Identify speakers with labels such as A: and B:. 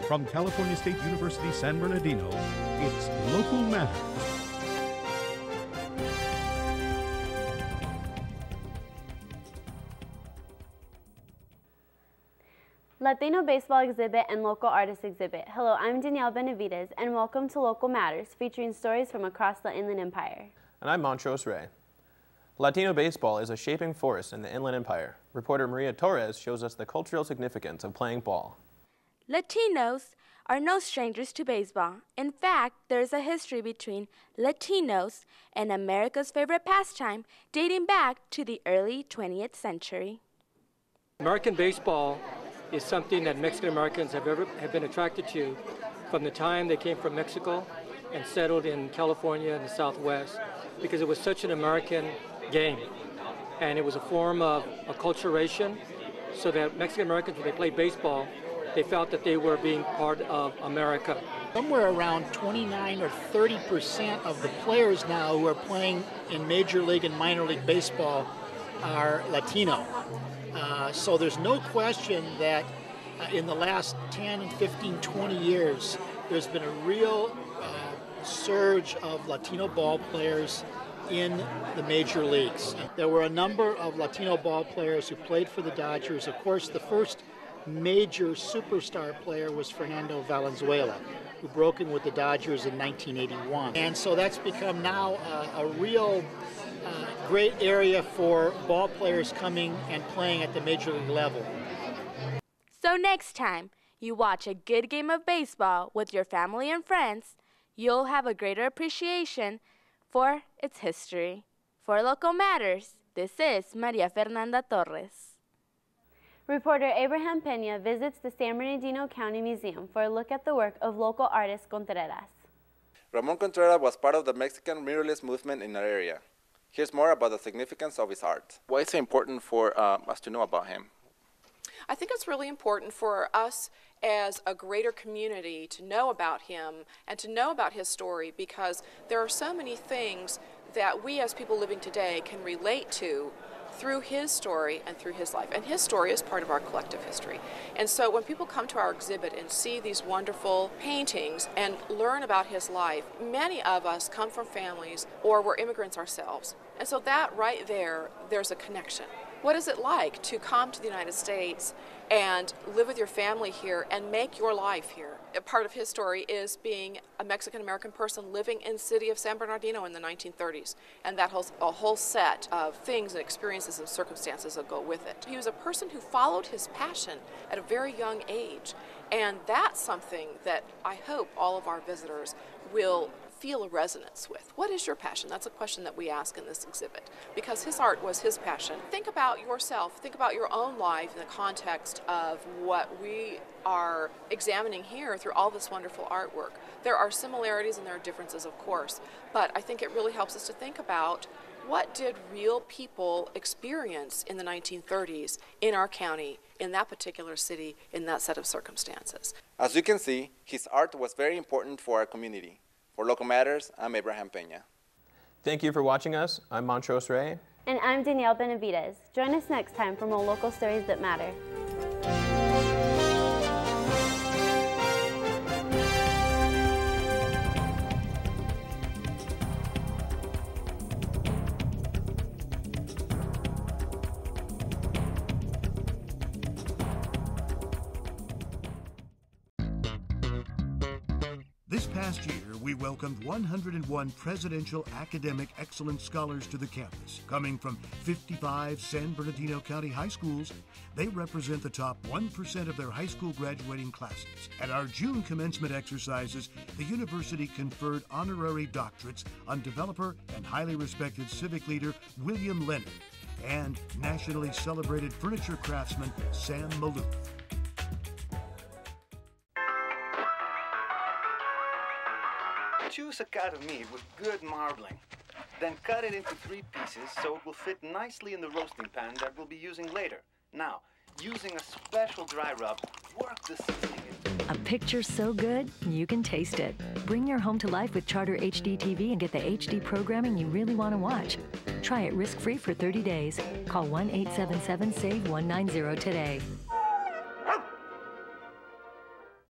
A: From California State University, San Bernardino, it's Local Matters.
B: Latino Baseball Exhibit and Local Artist Exhibit. Hello, I'm Danielle Benavides, and welcome to Local Matters, featuring stories from across the Inland Empire.
C: And I'm Montrose. Latino baseball is a shaping force in the Inland Empire. Reporter Maria Torres shows us the cultural significance of playing ball.
D: Latinos are no strangers to baseball. In fact, there's a history between Latinos and America's favorite pastime dating back to the early 20th century.
E: American baseball is something that Mexican Americans have been attracted to from the time they came from Mexico and settled in California and the Southwest, because it was such an American game. And it was a form of acculturation, so that Mexican Americans, when they played baseball, they felt that they were being part of America.
F: Somewhere around 29 or 30% of the players now who are playing in Major League and Minor League Baseball are Latino. So there's no question that in the last 10 and 15, 20 years, there's been a real surge of Latino ball players in the major leagues. There were a number of Latino ball players who played for the Dodgers. Of course, the first major superstar player was Fernando Valenzuela, who broke in with the Dodgers in 1981. And so that's become now a real great area for ball players coming and playing at the major league level.
D: So next time you watch a good game of baseball with your family and friends, you'll have a greater appreciation for its history. For Local Matters, this is Maria Fernanda Torres.
B: Reporter Abraham Pena visits the San Bernardino County Museum for a look at the work of local artist Contreras.
G: Ramon Contreras was part of the Mexican muralist movement in our area. Here's more about the significance of his art. Why is it important for us to know about him?
H: I think it's really important for us as a greater community to know about him and to know about his story, because there are so many things that we as people living today can relate to through his story and through his life. And his story is part of our collective history. And so when people come to our exhibit and see these wonderful paintings and learn about his life, many of us come from families or we're immigrants ourselves. And so that right there, there's a connection. What is it like to come to the United States and live with your family here and make your life here? A part of his story is being a Mexican-American person living in the city of San Bernardino in the 1930s, and that holds a whole set of things and experiences and circumstances that go with it. He was a person who followed his passion at a very young age, and that's something that I hope all of our visitors will feel a resonance with. What is your passion? That's a question that we ask in this exhibit, because his art was his passion. Think about yourself, think about your own life in the context of what we are examining here through all this wonderful artwork. There are similarities and there are differences, of course, but I think it really helps us to think about what did real people experience in the 1930s in our county, in that particular city, in that set of circumstances.
G: As you can see, his art was very important for our community. For Local Matters, I'm Abraham Pena.
C: Thank you for watching us. I'm Montrose.
B: And I'm Danielle Benavides. Join us next time for more local stories that matter.
A: This past year, we welcomed 101 Presidential Academic Excellence Scholars to the campus. Coming from 55 San Bernardino County high schools, they represent the top 1% of their high school graduating classes. At our June commencement exercises, the university conferred honorary doctorates on developer and highly respected civic leader William Leonard and nationally celebrated furniture craftsman Sam Maloof.
I: Choose a cut of meat with good marbling. Then cut it into 3 pieces so it will fit nicely in the roasting pan that we'll be using later. Now, using a special dry rub, work the seasoning in.
J: A picture so good, you can taste it. Bring your home to life with Charter HD TV and get the HD programming you really want to watch. Try it risk-free for 30 days. Call 1-877-SAVE-190 today.